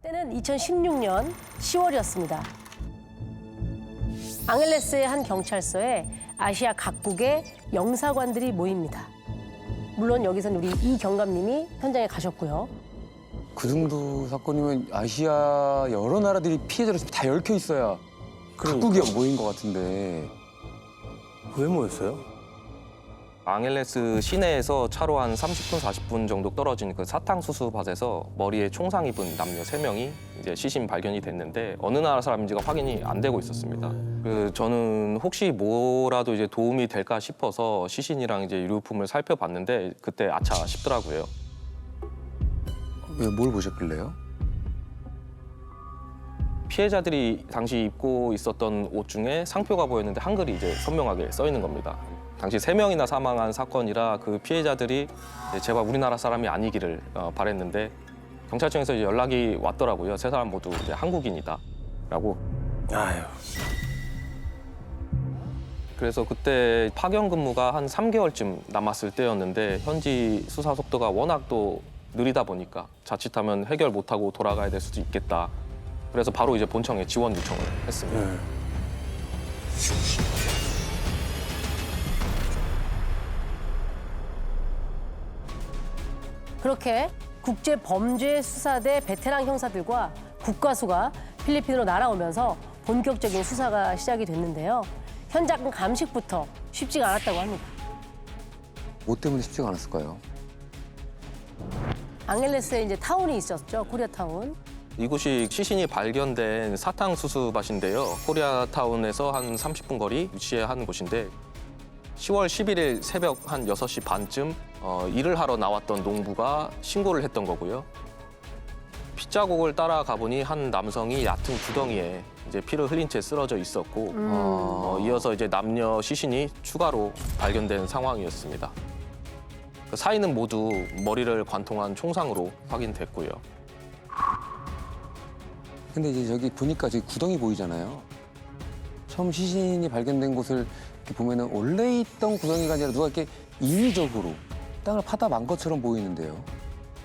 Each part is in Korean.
때는 2016년 10월이었습니다. 앙헬레스의 한 경찰서에 아시아 각국의 영사관들이 모입니다. 물론 여기서는 우리 이 경감님이 현장에 가셨고요. 그 정도 사건이면 아시아 여러 나라들이 피해자로 다 얽혀 있어야 각국이 모인 것 같은데. 왜 모였어요? 앙헬레스 시내에서 차로 한 30분, 40분 정도 떨어진 그 사탕수수 밭에서 머리에 총상 입은 남녀 3명이 이제 시신 발견이 됐는데 어느 나라 사람인지가 확인이 안 되고 있었습니다. 저는 혹시 뭐라도 이제 도움이 될까 싶어서 시신이랑 이제 유류품을 살펴봤는데 그때 아차 싶더라고요. 왜 뭘 보셨길래요? 피해자들이 당시 입고 있었던 옷 중에 상표가 보였는데 한글이 이제 선명하게 써 있는 겁니다. 당시 3명이나 사망한 사건이라 그 피해자들이 제발 우리나라 사람이 아니기를 바랬는데 경찰청에서 이제 연락이 왔더라고요. 3사람 모두 이제 한국인이다라고. 아유. 그래서 그때 파견 근무가 한 3개월쯤 남았을 때였는데 현지 수사 속도가 워낙 또 느리다 보니까 자칫하면 해결 못하고 돌아가야 될 수도 있겠다. 그래서 바로 이제 본청에 지원 요청을 했습니다. 네. 그렇게 국제범죄수사대 베테랑 형사들과 국과수가 필리핀으로 날아오면서 본격적인 수사가 시작이 됐는데요. 현장 감식부터 쉽지가 않았다고 합니다. 뭐 때문에 쉽지가 않았을까요? 앙헬레스에 이제 타운이 있었죠, 코리아타운. 이곳이 시신이 발견된 사탕수수밭인데요. 코리아타운에서 한 30분 거리 위치에 한 곳인데 10월 11일 새벽 한 6시 반쯤 일을 하러 나왔던 농부가 신고를 했던 거고요. 핏자국을 따라가 보니 한 남성이 얕은 구덩이에 이제 피를 흘린 채 쓰러져 있었고 이어서 이제 남녀 시신이 추가로 발견된 상황이었습니다. 그 사인은 모두 머리를 관통한 총상으로 확인됐고요. 근데 이제 저기 보니까 저기 구덩이 보이잖아요. 처음 시신이 발견된 곳을 이렇게 보면은 원래 있던 구덩이가 아니라 누가 이렇게 인위적으로 땅을 파다 만 것처럼 보이는데요.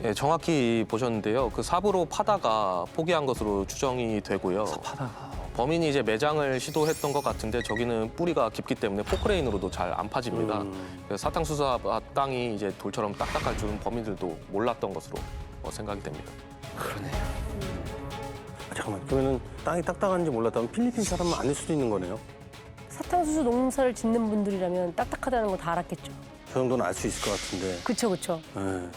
예, 정확히 보셨는데요. 그 삽으로 파다가 포기한 것으로 추정이 되고요. 파다가. 범인이 이제 매장을 시도했던 것 같은데 저기는 뿌리가 깊기 때문에 포크레인으로도 잘 안 파집니다. 그래서 사탕수수밭 땅이 이제 돌처럼 딱딱할 줄은 범인들도 몰랐던 것으로 생각이 됩니다. 잠깐만, 그러면은 땅이 딱딱한지 몰랐다면 필리핀 사람은 아닐 수도 있는 거네요? 사탕수수 농사를 짓는 분들이라면 딱딱하다는 거 다 알았겠죠. 저 정도는 알 수 있을 것 같은데. 그쵸, 그쵸. 네.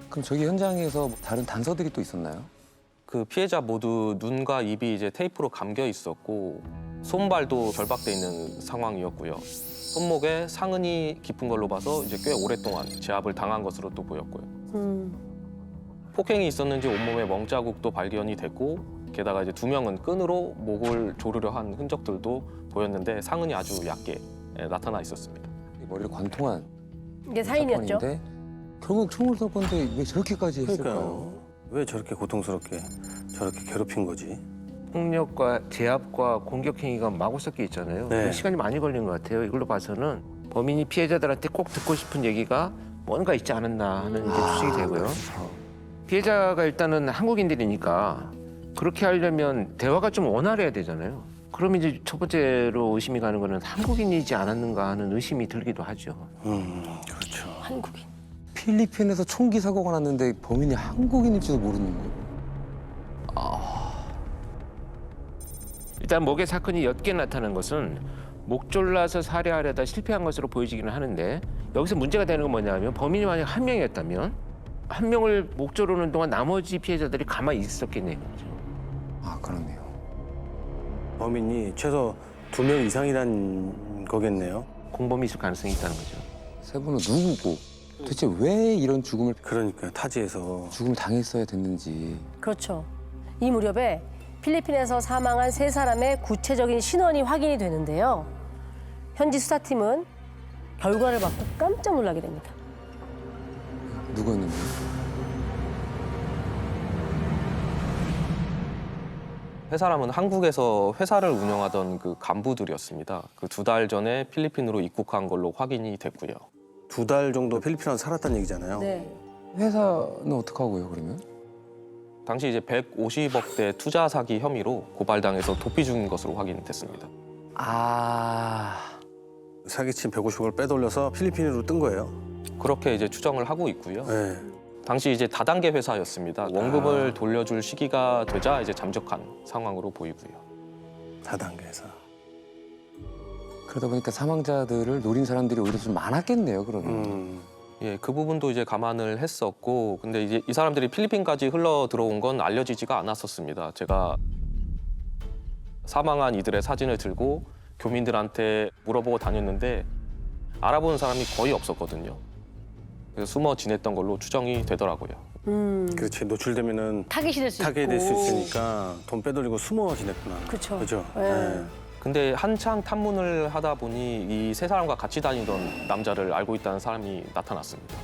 그럼 저기 현장에서 다른 단서들이 또 있었나요? 그 피해자 모두 눈과 입이 이제 테이프로 감겨 있었고 손발도 결박돼 있는 상황이었고요. 손목에 상흔이 깊은 걸로 봐서 이제 꽤 오랫동안 제압을 당한 것으로 또 보였고요. 폭행이 있었는지 온몸에 멍자국도 발견이 됐고 게다가 이제 2명은 끈으로 목을 조르려 한 흔적들도 보였는데 상흔이 아주 얕게 나타나 있었습니다. 머리를 관통한 이게 사인이었죠. 사건인데 결국 총을 쏠 건데 왜 저렇게까지 했을까요? 그러니까요. 왜 저렇게 고통스럽게 저렇게 괴롭힌 거지? 폭력과 제압과 공격 행위가 마구 섞여 있잖아요. 네. 시간이 많이 걸린 것 같아요. 이걸로 봐서는 범인이 피해자들한테 꼭 듣고 싶은 얘기가 뭔가 있지 않았나 하는 게 추측이 되고요. 피해자가 일단은 한국인들이니까 그렇게 하려면 대화가 좀 원활해야 되잖아요. 그럼 이제 첫 번째로 의심이 가는 거는 한국인이지 않았는가 하는 의심이 들기도 하죠. 그렇죠. 한국인. 필리핀에서 총기 사고가 났는데 범인이 한국인일지도 모르는 거예요. 일단 목에 사건이 옅게 나타난 것은 목 졸라서 살해하려다 실패한 것으로 보여지기는 하는데 여기서 문제가 되는 건 뭐냐면 범인이 만약 한 명이었다면 한 명을 목 조르는 동안 나머지 피해자들이 가만히 있었겠네요. 아, 그렇네요. 범인이 최소 2명 이상이란 거겠네요. 공범이 있을 가능성이 있다는 거죠. 세 분은 누구고 도대체 왜 이런 그러니까 타지에서. 죽음을 당했어야 됐는지. 그렇죠. 이 무렵에 필리핀에서 사망한 3사람의 구체적인 신원이 확인이 되는데요. 현지 수사팀은 결과를 받고 깜짝 놀라게 됩니다. 누구였는지. 세 사람은 한국에서 회사를 운영하던 그 간부들이었습니다. 그 2달 전에 필리핀으로 입국한 걸로 확인이 됐고요. 2달 정도 필리핀에서 살았다는 얘기잖아요. 네. 회사는 어떻게 하고요, 그러면? 당시 이제 150억대 투자 사기 혐의로 고발당해서 도피 중인 것으로 확인됐습니다. 아, 사기친 150억을 빼돌려서 필리핀으로 뜬 거예요. 그렇게 이제 추정을 하고 있고요. 네. 당시 이제 다단계 회사였습니다. 원금을 돌려줄 시기가 되자 이제 잠적한 상황으로 보이고요. 다단계에서. 그러다 보니까 사망자들을 노린 사람들이 오히려 좀 많았겠네요, 그러면. 예, 그 부분도 이제 감안을 했었고, 근데 이제 이 사람들이 필리핀까지 흘러 들어온 건 알려지지가 않았었습니다. 제가 사망한 이들의 사진을 들고 교민들한테 물어보고 다녔는데 알아보는 사람이 거의 없었거든요. 그래서 숨어 지냈던 걸로 추정이 되더라고요. 그렇지. 노출되면은 타깃이 될 수 있고. 타게 될 수 있으니까 돈 빼돌리고 숨어 지냈구나. 그쵸. 그죠? 네. 네. 근데 한창 탐문을 하다 보니 이 세 사람과 같이 다니던 남자를 알고 있다는 사람이 나타났습니다.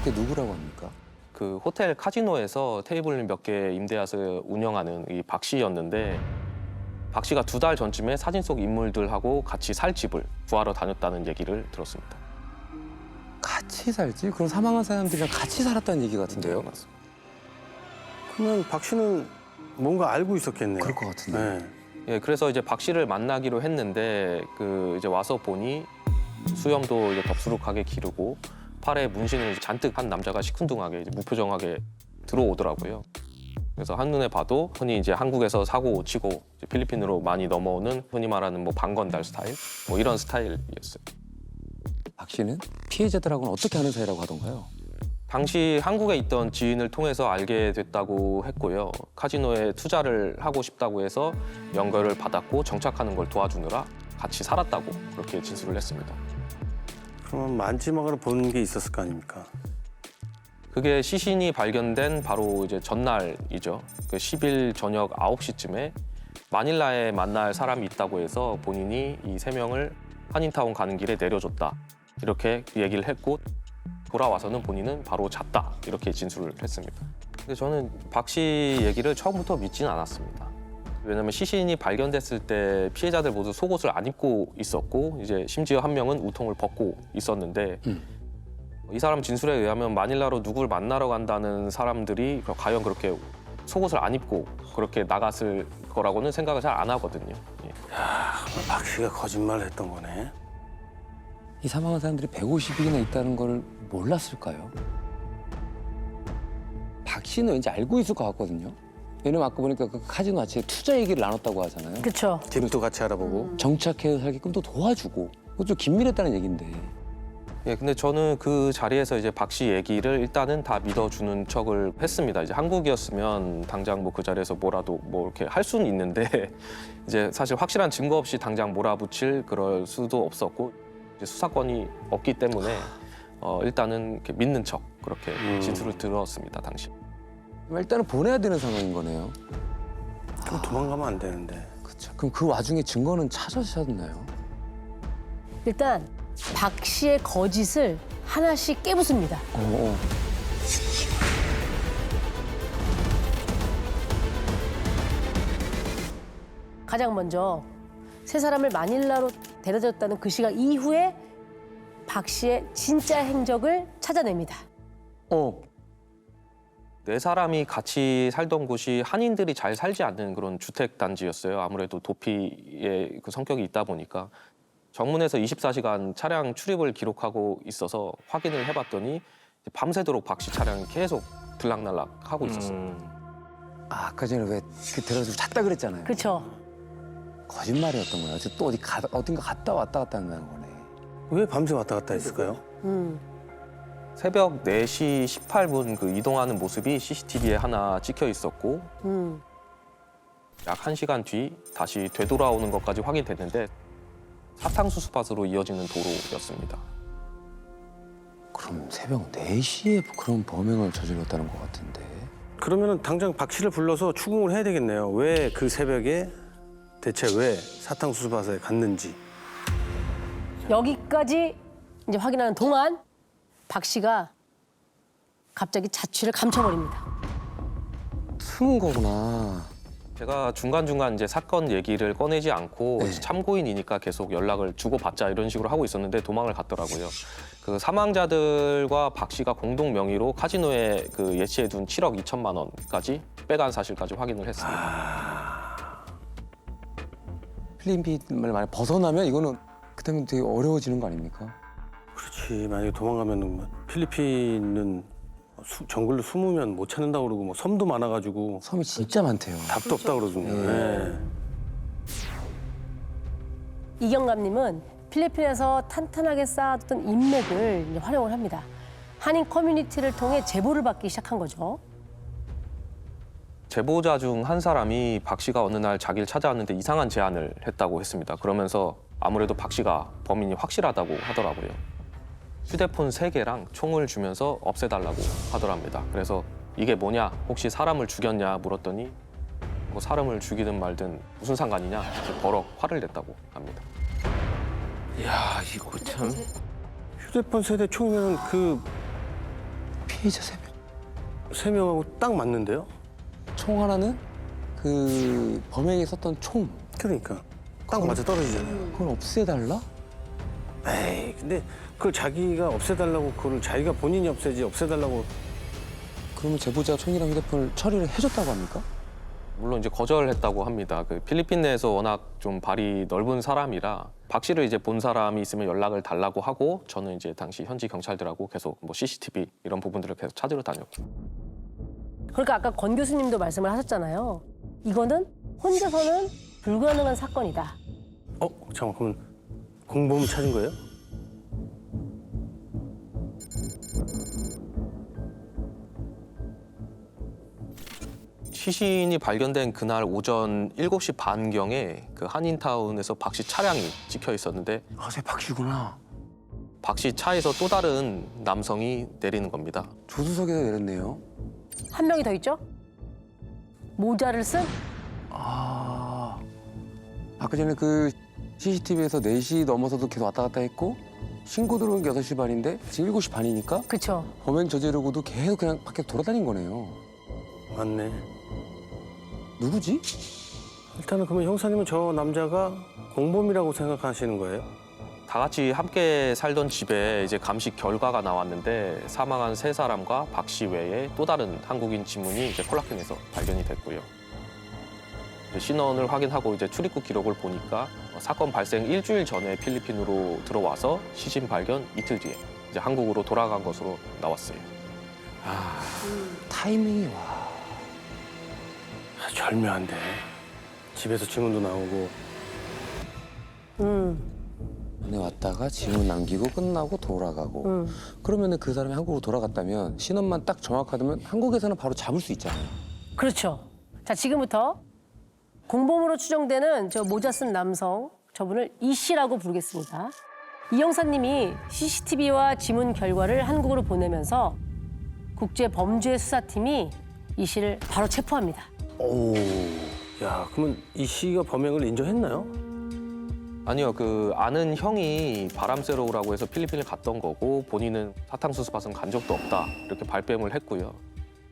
그게 누구라고 합니까? 그 호텔 카지노에서 테이블 몇 개 임대해서 운영하는 이 박 씨였는데 박 씨가 2달 전쯤에 사진 속 인물들하고 같이 살 집을 구하러 다녔다는 얘기를 들었습니다. 같이 살지? 그럼 사망한 사람들이랑 같이 살았다는 얘기 같은데요? 맞습니다. 그러면 박 씨는 뭔가 알고 있었겠네요. 그럴 것 같은데. 네. 예, 그래서 이제 박 씨를 만나기로 했는데 그 이제 와서 보니 수염도 이제 덥수룩하게 기르고 팔에 문신을 잔뜩 한 남자가 시큰둥하게 이제 무표정하게 들어오더라고요. 그래서 한눈에 봐도 흔히 이제 한국에서 사고 치고 이제 필리핀으로 많이 넘어오는 흔히 말하는 뭐 방건달 스타일 뭐 이런 스타일이었어요. 박 씨는 피해자들하고는 어떻게 하는 사이라고 하던가요? 당시 한국에 있던 지인을 통해서 알게 됐다고 했고요. 카지노에 투자를 하고 싶다고 해서 연결을 받았고 정착하는 걸 도와주느라 같이 살았다고 그렇게 진술을 했습니다. 그러면 만지막으로 본 게 있었을 거 아닙니까? 그게 시신이 발견된 바로 이제 전날이죠. 그 10일 저녁 9시쯤에 마닐라에 만날 사람이 있다고 해서 본인이 이 3명을 한인타운 가는 길에 내려줬다. 이렇게 얘기를 했고 돌아와서는 본인은 바로 잤다. 이렇게 진술을 했습니다. 근데 저는 박 씨 얘기를 처음부터 믿지는 않았습니다. 왜냐하면 시신이 발견됐을 때 피해자들 모두 속옷을 안 입고 있었고 이제 심지어 한 명은 우통을 벗고 있었는데 이 사람 진술에 의하면 마닐라로 누굴 만나러 간다는 사람들이 과연 그렇게 속옷을 안 입고 그렇게 나갔을 거라고는 생각을 잘 안 하거든요. 예. 박 씨가 거짓말을 했던 거네. 이 사망한 사람들이 150이나 있다는 걸 몰랐을까요? 박 씨는 왠지 알고 있을 것 같거든요. 왜냐면 아까 보니까 그 카지노 같이 투자 얘기를 나눴다고 하잖아요. 그쵸. 집도 같이 알아보고. 정착해서 살게끔 또 도와주고. 그것도 좀 긴밀했다는 얘기인데. 예, 근데 저는 그 자리에서 이제 박 씨 얘기를 일단은 다 믿어주는 척을 했습니다. 이제 한국이었으면 당장 뭐 그 자리에서 뭐라도 뭐 이렇게 할 수는 있는데 이제 사실 확실한 증거 없이 당장 몰아붙일 그럴 수도 없었고 이제 수사권이 없기 때문에 일단은 이렇게 믿는 척 그렇게 진술을 들었습니다, 당시. 일단은 보내야 되는 상황인 거네요. 그럼 도망가면 안 되는데. 그렇죠. 그럼 그 와중에 증거는 찾으셨나요? 일단 박 씨의 거짓을 하나씩 깨부숩니다. 가장 먼저 세 사람을 마닐라로 데려졌다는 그 시각 이후에 박 씨의 진짜 행적을 찾아냅니다. 네 사람이 같이 살던 곳이 한인들이 잘 살지 않는 그런 주택 단지였어요. 아무래도 도피의 그 성격이 있다 보니까 정문에서 24시간 차량 출입을 기록하고 있어서 확인을 해봤더니 밤새도록 박 씨 차량이 계속 들락날락 하고 있었어요. 아, 아까 전에 왜 그 데려서 찾다 그랬잖아요. 그렇죠. 거짓말이었던 거예요. 또 어딘가 갔다 왔다 갔다 한다는 거네. 왜 밤새 왔다 갔다 했을까요? 새벽 4시 18분 그 이동하는 모습이 CCTV에 하나 찍혀 있었고 약 1시간 뒤 다시 되돌아오는 것까지 확인됐는데 사탕수수밭으로 이어지는 도로였습니다. 그럼 새벽 4시에 그런 범행을 저질렀다는 것 같은데. 그러면은 당장 박 씨를 불러서 추궁을 해야 되겠네요. 왜 그 새벽에 대체 왜 사탕수수밭에 갔는지. 여기까지 이제 확인하는 동안 박 씨가 갑자기 자취를 감춰버립니다. 숨은 거구나. 제가 중간중간 이제 사건 얘기를 꺼내지 않고 네. 참고인이니까 계속 연락을 주고받자 이런 식으로 하고 있었는데 도망을 갔더라고요. 그 사망자들과 박 씨가 공동 명의로 카지노에 그 예치해둔 7억 2천만 원까지 빼간 사실까지 확인을 했습니다. 필리핀을 만약 벗어나면 이거는 그다음에 되게 어려워지는 거 아닙니까? 그렇지. 만약에 도망가면 필리핀은 정글로 숨으면 못 찾는다고 그러고 뭐 섬도 많아가지고 섬이 진짜 많대요. 답도 없다 그러거든요. 네. 이경감님은 필리핀에서 탄탄하게 쌓아뒀던 인맥을 이제 활용을 합니다. 한인 커뮤니티를 통해 제보를 받기 시작한 거죠. 제보자 중 한 사람이 박 씨가 어느 날 자기를 찾아왔는데 이상한 제안을 했다고 했습니다. 그러면서 아무래도 박 씨가 범인이 확실하다고 하더라고요. 휴대폰 3개랑 총을 주면서 없애달라고 하더랍니다. 그래서 이게 뭐냐, 혹시 사람을 죽였냐 물었더니 뭐 사람을 죽이든 말든 무슨 상관이냐, 이렇게 버럭 화를 냈다고 합니다. 야, 이거 참. 휴대폰 세대 총이면 그 피해자 3명. 3명하고 딱 맞는데요? 총 하나는 그 범행에 썼던 총. 그러니까 딱 맞아 떨어지잖아요. 그걸 없애달라? 에이, 근데 그걸 자기가 없애달라고 그걸 자기가 본인이 없애달라고 그러면 제보자 총이랑 휴대폰을 처리를 해줬다고 합니까? 물론 이제 거절했다고 합니다. 그 필리핀 내에서 워낙 좀 발이 넓은 사람이라 박 씨를 이제 본 사람이 있으면 연락을 달라고 하고 저는 이제 당시 현지 경찰들하고 계속 뭐 CCTV 이런 부분들을 계속 찾으러 다녔고. 그러니까 아까 권 교수님도 말씀을 하셨잖아요. 이거는 혼자서는 불가능한 사건이다. 잠깐 그러면 공범 찾은 거예요? 시신이 발견된 그날 오전 7시 반경에 그 한인타운에서 박 씨 차량이 찍혀 있었는데 새 박씨구나. 박 씨 차에서 또 다른 남성이 내리는 겁니다. 조수석에서 내렸네요. 한 명이 더 있죠? 모자를 쓴 아까 전에 그 CCTV에서 4시 넘어서도 계속 왔다 갔다 했고 신고 들어온 게 6시 반인데 지금 7시 반이니까 그쵸. 범행 저지르고도 계속 그냥 밖에 돌아다닌 거네요. 맞네. 누구지? 일단은 그러면 형사님은 저 남자가 공범이라고 생각하시는 거예요? 다 같이 함께 살던 집에 이제 감식 결과가 나왔는데 사망한 3사람과 박 씨 외에 또 다른 한국인 지문이 이제 콜라캔에서 발견이 됐고요. 이제 신원을 확인하고 이제 출입국 기록을 보니까 사건 발생 일주일 전에 필리핀으로 들어와서 시신 발견 이틀 뒤에 이제 한국으로 돌아간 것으로 나왔어요. 타이밍이 와. 절묘한데. 집에서 지문도 나오고. 안에 왔다가 지문 남기고 끝나고 돌아가고. 그러면 그 사람이 한국으로 돌아갔다면 신원만 딱 정확하다면 한국에서는 바로 잡을 수 있잖아요. 그렇죠. 자, 지금부터 공범으로 추정되는 저 모자 쓴 남성, 저분을 이 씨라고 부르겠습니다. 이 형사님이 CCTV와 지문 결과를 한국으로 보내면서 국제범죄수사팀이 이 씨를 바로 체포합니다. 오. 야, 그러면 이 씨가 범행을 인정했나요? 아니요, 그 아는 형이 바람 쐬러 오라고 해서 필리핀을 갔던 거고 본인은 사탕수수 밭은 간 적도 없다 이렇게 발뺌을 했고요.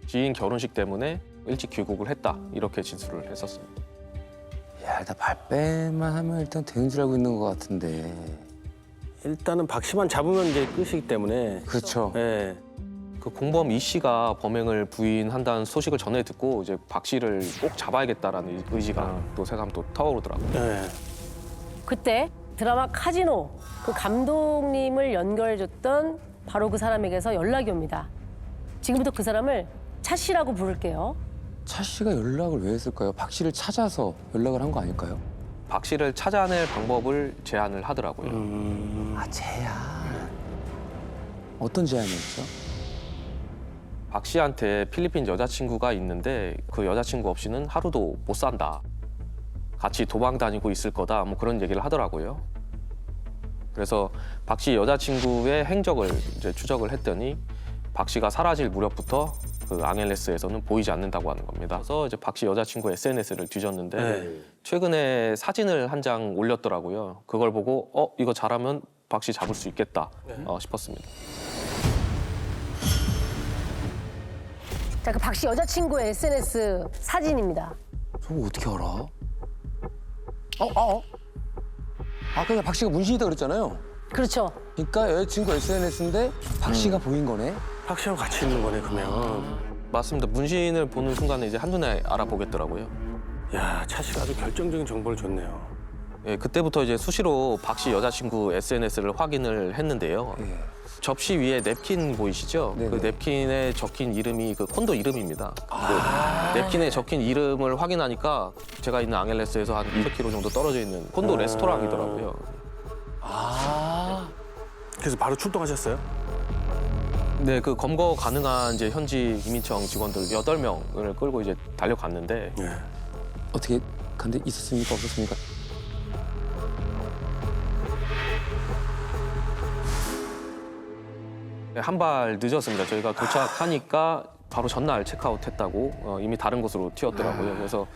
지인 결혼식 때문에 일찍 귀국을 했다 이렇게 진술을 했었습니다. 야, 일단 발뺌만 하면 일단 되는 줄 알고 있는 것 같은데. 일단은 박 씨만 잡으면 이제 끝이기 때문에. 그렇죠. 예. 그 공범 이 씨가 범행을 부인한다는 소식을 전해 듣고 이제 박 씨를 꼭 잡아야겠다라는 의지가 또 새삼 또 타오르더라고요. 예. 그때 드라마 카지노 그 감독님을 연결해줬던 바로 그 사람에게서 연락이 옵니다. 지금부터 그 사람을 차 씨라고 부를게요. 차 씨가 연락을 왜 했을까요? 박 씨를 찾아서 연락을 한 거 아닐까요? 박 씨를 찾아낼 방법을 제안을 하더라고요. 제안. 어떤 제안이었죠? 박 씨한테 필리핀 여자친구가 있는데 그 여자친구 없이는 하루도 못 산다. 같이 도망 다니고 있을 거다. 뭐 그런 얘기를 하더라고요. 그래서 박 씨 여자친구의 행적을 이제 추적을 했더니 박 씨가 사라질 무렵부터 그 앙헬레스에서는 보이지 않는다고 하는 겁니다. 그래서 이제 박 씨 여자친구 SNS를 뒤졌는데 네. 최근에 사진을 한 장 올렸더라고요. 그걸 보고 이거 잘하면 박 씨 잡을 수 있겠다 싶었습니다. 자, 그 박 씨 여자친구의 SNS 사진입니다. 저거 어떻게 알아? 그냥 박 씨가 문신이다 그랬잖아요. 그렇죠. 그러니까 여자친구 SNS인데 박 씨가 보인 거네. 박 씨하고 같이 있는 거네 그러면. 맞습니다. 문신을 보는 순간에 이제 한눈에 알아보겠더라고요. 야, 차 씨가 아주 결정적인 정보를 줬네요. 예, 그때부터 이제 수시로 박 씨 여자친구 SNS를 확인을 했는데요. 예. 접시 위에 냅킨 보이시죠? 네네. 그 냅킨에 적힌 이름이 그 콘도 이름입니다. 그 냅킨에 적힌 이름을 확인하니까 제가 있는 앙헬레스에서 한 200km 정도 떨어져 있는 콘도 레스토랑이더라고요. 그래서 바로 출동하셨어요? 네, 그 검거 가능한 이제 현지 이민청 직원들 8명을 끌고 이제 달려갔는데 네. 어떻게 간데 있었습니까? 없었습니까? 한 발 늦었습니다. 저희가 도착하니까 바로 전날 체크아웃했다고 이미 다른 곳으로 튀었더라고요. 그래서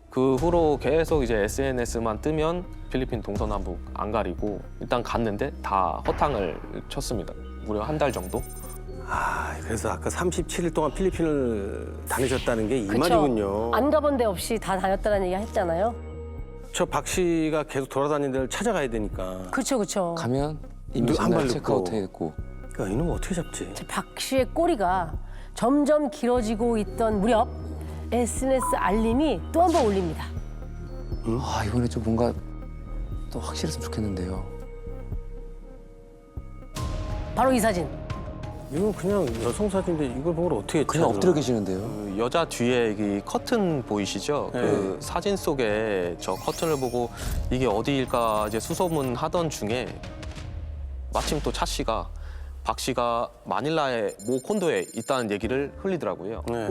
그 후로 계속 이제 SNS만 뜨면 필리핀 동서남북 안 가리고 일단 갔는데 다 허탕을 쳤습니다. 무려 한 달 정도. 그래서 아까 37일 동안 필리핀을 다니셨다는 게 이 그쵸. 말이군요. 안 가본 데 없이 다 다녔다는 얘기 했잖아요. 저 박 씨가 계속 돌아다니는 데를 찾아가야 되니까. 그렇죠. 가면 이미 한 전날 발 체크아웃 늦고. 했고. 그러니까 이놈 어떻게 잡지? 박 씨의 꼬리가 점점 길어지고 있던 무렵 SNS 알림이 또 한 번 올립니다. 이번에 좀 뭔가 또 확실했으면 좋겠는데요. 바로 이 사진. 이건 그냥 여성 사진인데 이걸 보고 어떻게 그냥 찾아? 엎드려 계시는데요. 그 여자 뒤에 이 커튼 보이시죠? 네. 그 사진 속에 저 커튼을 보고 이게 어디일까 이제 수소문 하던 중에 마침 또 차 씨가 박 씨가 마닐라의 모 콘도에 있다는 얘기를 흘리더라고요. 네.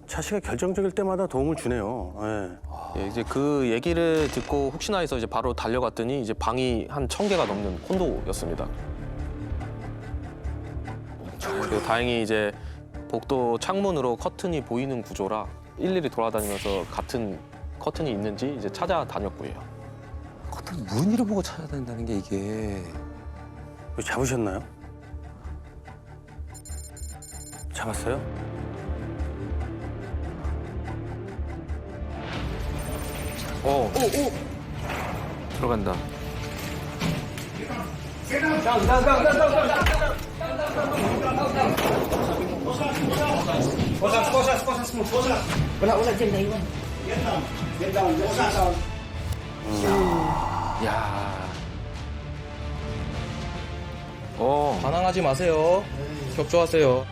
차 씨가 결정적일 때마다 도움을 주네요. 네. 예, 이제 그 얘기를 듣고 혹시나 해서 이제 바로 달려갔더니 이제 방이 한 1000개가 넘는 콘도였습니다. 그리고 다행히 이제 복도 창문으로 커튼이 보이는 구조라 일일이 돌아다니면서 같은 커튼이 있는지 이제 찾아다녔고요. 커튼 무늬를 보고 찾아다닌다는 게 이게 이거 잡으셨나요? 잡았어요? 들어간다. 야. 반항하지 마세요. 격조하세요.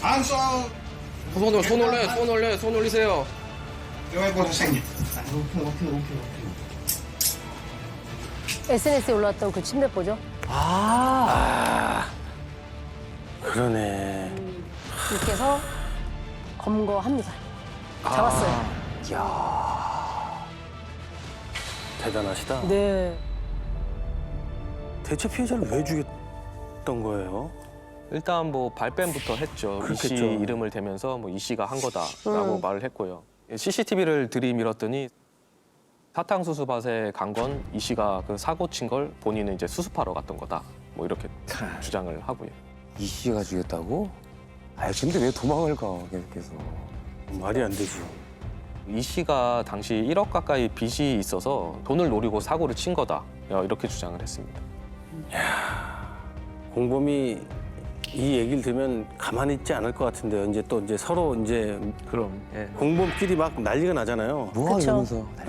Hands on. 손 올려, 손 올리세요. Yo voy por señas. SNS에 올라왔던 그 침대포죠. 그러네. 이렇게 해서 검거합니다. 잡았어요. 대단하시다. 네. 대체 피해자를 왜 죽였던 거예요? 일단 뭐 발뺌부터 했죠. 이 씨 그렇겠죠. 이름을 대면서 뭐 이 씨가 한 거다라고 말을 했고요. CCTV를 들이밀었더니 사탕수수밭에 간 건 이 씨가 그 사고 친 걸 본인은 이제 수습하러 갔던 거다. 뭐 이렇게 주장을 하고요. 이 씨가 죽였다고? 근데 왜 도망을 가 계속해서? 말이 안 되지. 이 씨가 당시 1억 가까이 빚이 있어서 돈을 노리고 사고를 친 거다. 이렇게 주장을 했습니다. 공범이 이 얘기를 들으면 가만히 있지 않을 것 같은데요. 이제 또 이제 서로 이제 그럼. 예. 공범끼리 막 난리가 나잖아요. 뭐야 그쵸. 이러면서. 네.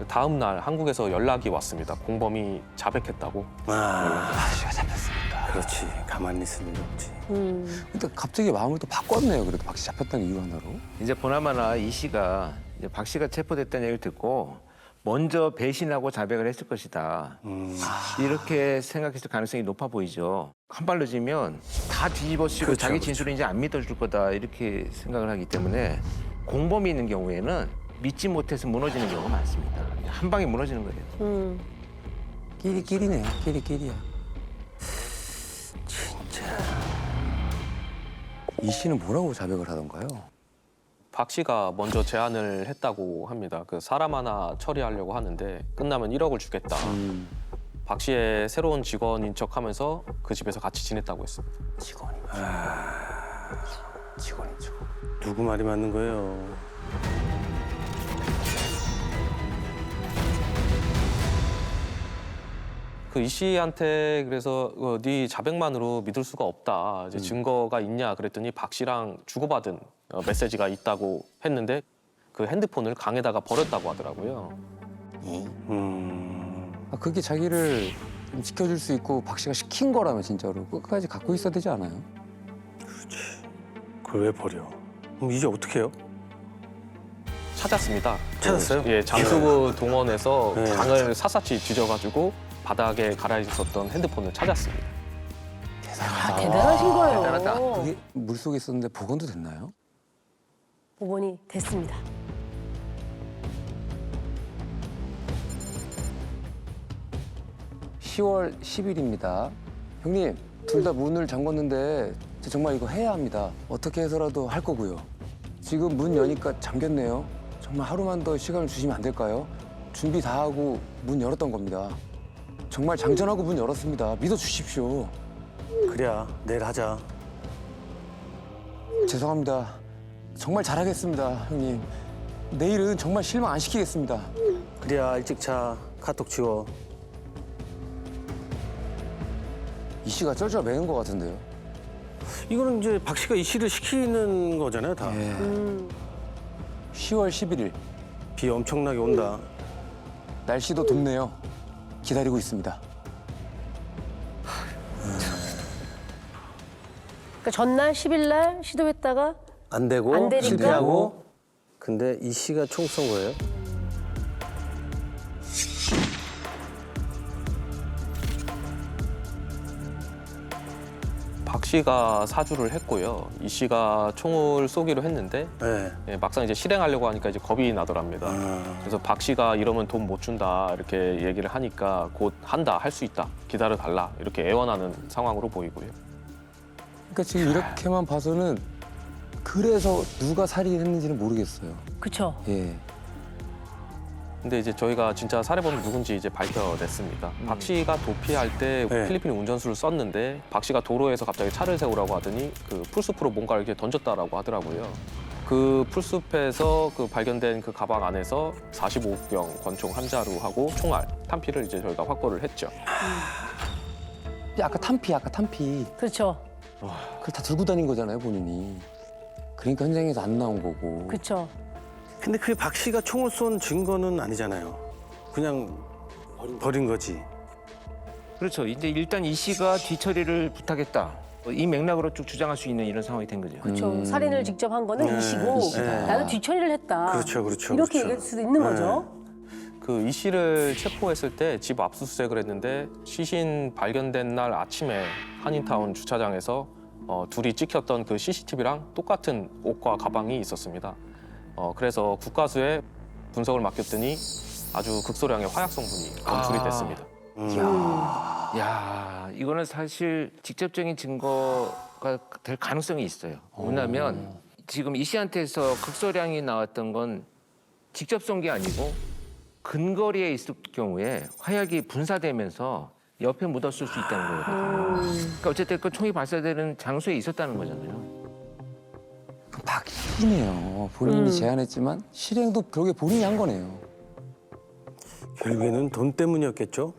다음 날 한국에서 연락이 왔습니다. 공범이 자백했다고. 씨가 잡혔으니까. 그렇지. 가만히 있을 리 없지. 근데 갑자기 마음을 또 바꿨네요. 그래도 박 씨 잡혔다는 이유 하나로. 이제 보나마나 이 씨가 이제 박 씨가 체포됐다는 얘기를 듣고 먼저 배신하고 자백을 했을 것이다. 이렇게 생각했을 가능성이 높아 보이죠. 한 발 늦으면 다 뒤집어쓰고 그렇죠, 자기 그렇죠. 진술을 이제 안 믿어줄 거다 이렇게 생각을 하기 때문에 공범이 있는 경우에는 믿지 못해서 무너지는 경우가 많습니다. 한 방에 무너지는 거예요. 끼리끼리네. 끼리끼리야. 이 씨는 뭐라고 자백을 하던가요? 박 씨가 먼저 제안을 했다고 합니다. 그 사람 하나 처리하려고 하는데 끝나면 1억을 주겠다. 박 씨의 새로운 직원인 척하면서 그 집에서 같이 지냈다고 했습니다. 직원인 척. 누구 누구 말이 맞는 거예요? 그 이 씨한테 그래서 네 자백만으로 믿을 수가 없다. 이제 증거가 있냐 그랬더니 박 씨랑 주고받은 메시지가 있다고 했는데 그 핸드폰을 강에다가 버렸다고 하더라고요. 아, 그게 자기를 좀 지켜줄 수 있고 박 씨가 시킨 거라면 진짜로 끝까지 갖고 있어야 되지 않아요? 그걸 왜 버려? 그럼 이제 어떻게 해요? 찾았습니다. 찾았어요? 예, 장수구 동원에서 네. 강을 샅샅이 뒤져가지고 바닥에 갈아 있었던 핸드폰을 찾았습니다. 아, 대단하신 거예요. 대단하다. 그게 물속에 있었는데 복원도 됐나요? 복원이 됐습니다. (10월 10일입니다) 형님, 둘 다 문을 잠궜는데 저 정말 이거 해야 합니다. 어떻게 해서라도 할 거고요. 지금 문 여니까 잠겼네요. 정말 하루만 더 시간을 주시면 안 될까요? 준비 다 하고 문 열었던 겁니다. 정말 장전하고 문 열었습니다. 믿어주십시오. 그래야 내일 하자. 죄송합니다. 정말 잘하겠습니다, 형님. 내일은 정말 실망 안 시키겠습니다. 그래야 일찍 자. 카톡 지워. 이 씨가 쩔쩔 매는 것 같은데요. 이거는 이제 박 씨가 이 씨를 시키는 거잖아요, 다. 예. 10월 11일 비 엄청나게 온다. 날씨도 덥네요. 기다리고 있습니다. 그러니까 전날 10일 날 시도했다가 안 되고 안 되니까? 실패하고. 근데 이 씨가 총 쏜 거예요? 박 씨가 사주를 했고요. 이 씨가 총을 쏘기로 했는데 네. 예, 막상 이제 실행하려고 하니까 이제 겁이 나더랍니다. 그래서 박 씨가 이러면 돈 못 준다 이렇게 얘기를 하니까 곧 한다, 할 수 있다, 기다려 달라 이렇게 애원하는 상황으로 보이고요. 그러니까 지금 이렇게만 봐서는 그래서 누가 살인했는지는 모르겠어요. 그쵸. 예. 근데 이제 저희가 진짜 살해범이 누군지 이제 밝혀냈습니다. 박 씨가 도피할 때 네. 필리핀 운전수를 썼는데 박 씨가 도로에서 갑자기 차를 세우라고 하더니 그 풀숲으로 뭔가를 이렇게 던졌다라고 하더라고요. 그 풀숲에서 그 발견된 그 가방 안에서 45경 권총 한 자루하고 총알, 탄피를 이제 저희가 확보를 했죠. 아까 탄피. 그렇죠. 그걸 다 들고 다닌 거잖아요, 본인이. 그러니까 현장에서 안 나온 거고. 그렇죠. 근데 그게 박 씨가 총을 쏜 증거는 아니잖아요. 그냥 버린 거지. 그렇죠. 이제 일단 이 씨가 뒤처리를 부탁했다. 이 맥락으로 쭉 주장할 수 있는 이런 상황이 된 거죠. 그렇죠. 살인을 직접 한 거는 이씨고 네. 나는 뒤처리를 했다. 그렇죠, 그렇죠, 이렇게 그렇죠. 얘기할 수도 있는 네. 거죠. 그 이 씨를 체포했을 때 집 압수수색을 했는데 시신 발견된 날 아침에 한인타운 주차장에서 둘이 찍혔던 그 CCTV랑 똑같은 옷과 가방이 있었습니다. 그래서 국가수에 분석을 맡겼더니 아주 극소량의 화약 성분이 검출이 됐습니다. 야, 이거는 사실 직접적인 증거가 될 가능성이 있어요. 왜냐하면 지금 이 씨한테서 극소량이 나왔던 건 직접 쏜 게 아니고 근거리에 있을 경우에 화약이 분사되면서 옆에 묻었을 수 있다는 거예요. 그러니까 어쨌든 그 총이 발사되는 장소에 있었다는 거잖아요. 그럼 박이네요. 본인이 제안했지만 실행도 결국에 본인이 한 거네요. 결국에는 돈 때문이었겠죠?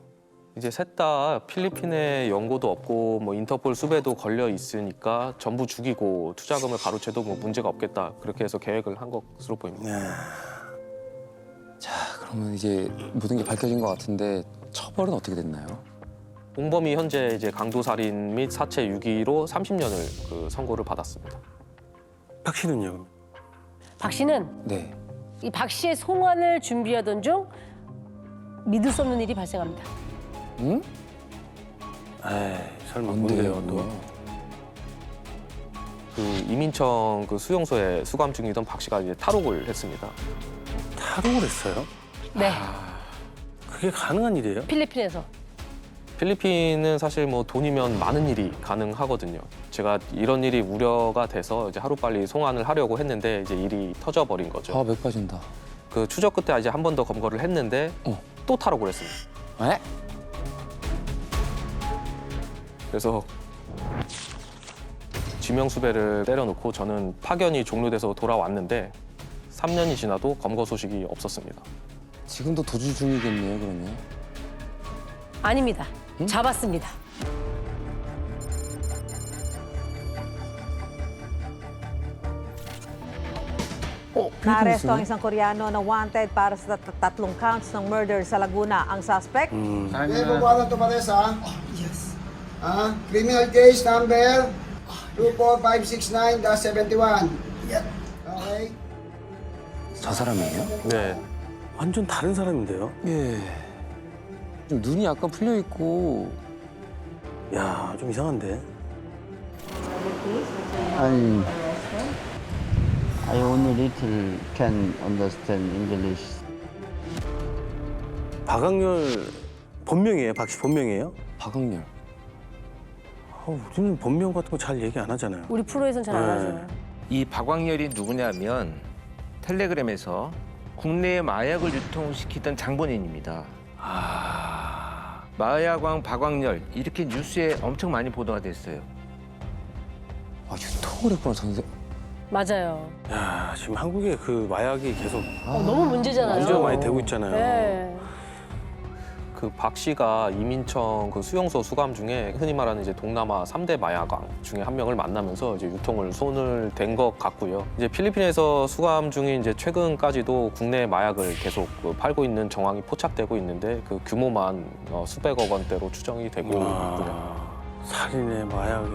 이제 셋 다 필리핀에 연고도 없고 뭐 인터폴 수배도 걸려 있으니까 전부 죽이고 투자금을 가로채도 뭐 문제가 없겠다 그렇게 해서 계획을 한 것으로 보입니다. 네. 자, 그러면 이제 모든 게 밝혀진 것 같은데 처벌은 어떻게 됐나요? 공범이 현재 이제 강도살인 및 사체 유기로 30년을 그 선고를 받았습니다. 박 씨는요? 박 씨는 네. 이 박 씨의 송환을 준비하던 중 믿을 수 없는 일이 발생합니다. 응? 에이, 설마 뭔데요, 뭔데요, 또? 그 이민청 그 수용소에 수감 중이던 박 씨가 이제 탈옥을 했습니다. 탈옥을 했어요? 네, 그게 가능한 일이에요? 필리핀에서. 필리핀은 사실 뭐 돈이면 많은 일이 가능하거든요. 제가 이런 일이 우려가 돼서 이제 하루빨리 송환을 하려고 했는데 이제 일이 터져버린 거죠. 아, 맥 빠진다. 그 추적 끝에 이제 한 번 더 검거를 했는데 또 탈옥을 했습니다. 에? 그래서 지명수배를 때려놓고 저는 파견이 종료돼서 돌아왔는데 3년이 지나도 검거 소식이 없었습니다. 지금도 도주 중이겠네요, 그러면. 아닙니다. 잡았습니다. Naaresto ang isang Koreano na wanted para sa tatlong counts ng murder sa Laguna. Ang suspect, May bubuhanan to pares ha? Yes. Criminal case number 24569-71. Yep. Okay. 저 사람이에요? 네. 완전 다른 사람인데요. 예. 좀 눈이 약간 풀려 있고 야, 좀 이상한데. I only little can understand English. 박학렬 본명이에요? 박씨 본명이에요? 박학렬. 우리는 본명 같은 거 잘 얘기 안 하잖아요. 우리 프로에선 잘 안 네. 하죠. 이 박광렬이 누구냐면 텔레그램에서 국내에 마약을 유통시키던 장본인입니다. 마약왕 박광렬 이렇게 뉴스에 엄청 많이 보도가 됐어요. 아, 유통을 했구나, 전세. 맞아요. 야, 지금 한국에 그 마약이 계속 너무 문제잖아요. 문제가 많이 되고 있잖아요. 네. 그 박 씨가 이민청 그 수용소 수감 중에 흔히 말하는 이제 동남아 3대 마약왕 중에 한 명을 만나면서 이제 유통을 손을 댄 것 같고요. 이제 필리핀에서 수감 중인 이제 최근까지도 국내 마약을 계속 그 팔고 있는 정황이 포착되고 있는데 그 규모만 수백억 원대로 추정이 되고 있고요. 살인에 마약에.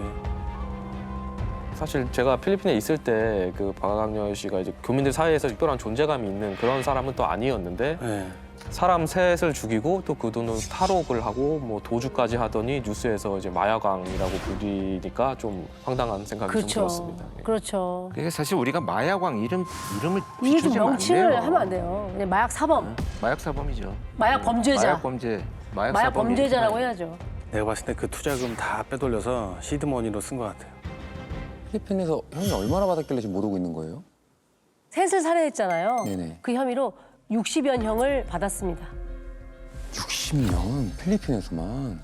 사실 제가 필리핀에 있을 때 그 박학렬 씨가 이제 교민들 사이에서 특별한 존재감이 있는 그런 사람은 또 아니었는데 네. 사람 셋을 죽이고 또 그 돈을 탈옥을 하고 뭐 도주까지 하더니 뉴스에서 이제 마약왕이라고 부리니까 좀 황당한 생각이 좀 그렇죠. 들었습니다. 예. 그렇죠. 그러니까 사실 우리가 마약왕 이름을 이게 좀 비추지면 안 명칭을 돼요. 하면 안 돼요. 그냥 마약 사범, 마약 사범이죠. 마약 범죄자, 마약 범죄, 마약 마약 사범이 범죄자라고 이렇게 해야죠. 내가 봤을 때 그 투자금 다 빼돌려서 시드머니로 쓴 것 같아요. 필리핀에서 형이 얼마나 받았길래 지금 못 오고 있는 거예요? 셋을 살해했잖아요. 네네. 그 혐의로 60연형을 받았습니다. 60년 필리핀에서만.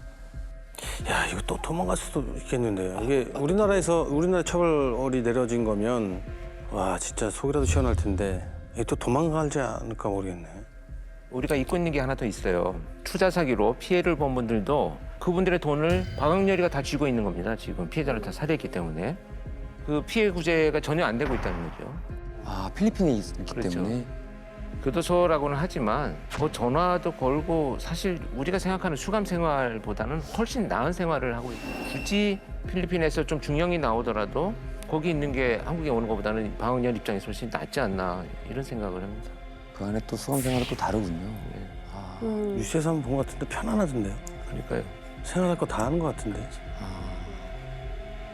야, 이거 또 도망갈 수도 있겠는데. 이게 우리나라 처벌이 내려진 거면 와, 진짜 속이라도 시원할 텐데 이게 또 도망가지 않을까 모르겠네. 우리가 잊고 있는 게 하나 더 있어요. 투자 사기로 피해를 본 분들도 그분들의 돈을 박학렬이가 다 쥐고 있는 겁니다. 지금 피해자를 다 살해했기 때문에 그 피해 구제가 전혀 안 되고 있다는 거죠. 아, 필리핀에 있기 그렇죠. 때문에. 교도소라고는 하지만 뭐 전화도 걸고 사실 우리가 생각하는 수감 생활보다는 훨씬 나은 생활을 하고 있어요. 굳이 필리핀에서 좀 중형이 나오더라도 거기 있는 게 한국에 오는 것보다는 박학렬 입장에서 훨씬 낫지 않나 이런 생각을 합니다. 그 안에 또 수감 생활은 또 다르군요. 뉴스에서 한번 본 것 같은데 편안하던데요. 그러니까요. 생각할 거 다 하는 것 같은데.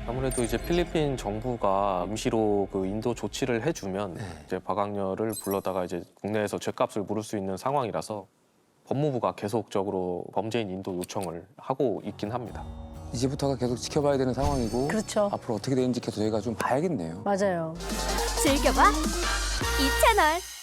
아무래도 이제 필리핀 정부가 임시로 그 인도 조치를 해주면 이제 박학렬을 불러다가 이제 국내에서 죗값을 물을 수 있는 상황이라서 법무부가 계속적으로 범죄인 인도 요청을 하고 있긴 합니다. 이제부터가 계속 지켜봐야 되는 상황이고 그렇죠. 앞으로 어떻게 되는지 계속 저희가 좀 봐야겠네요. 맞아요. 즐겨봐 이 채널.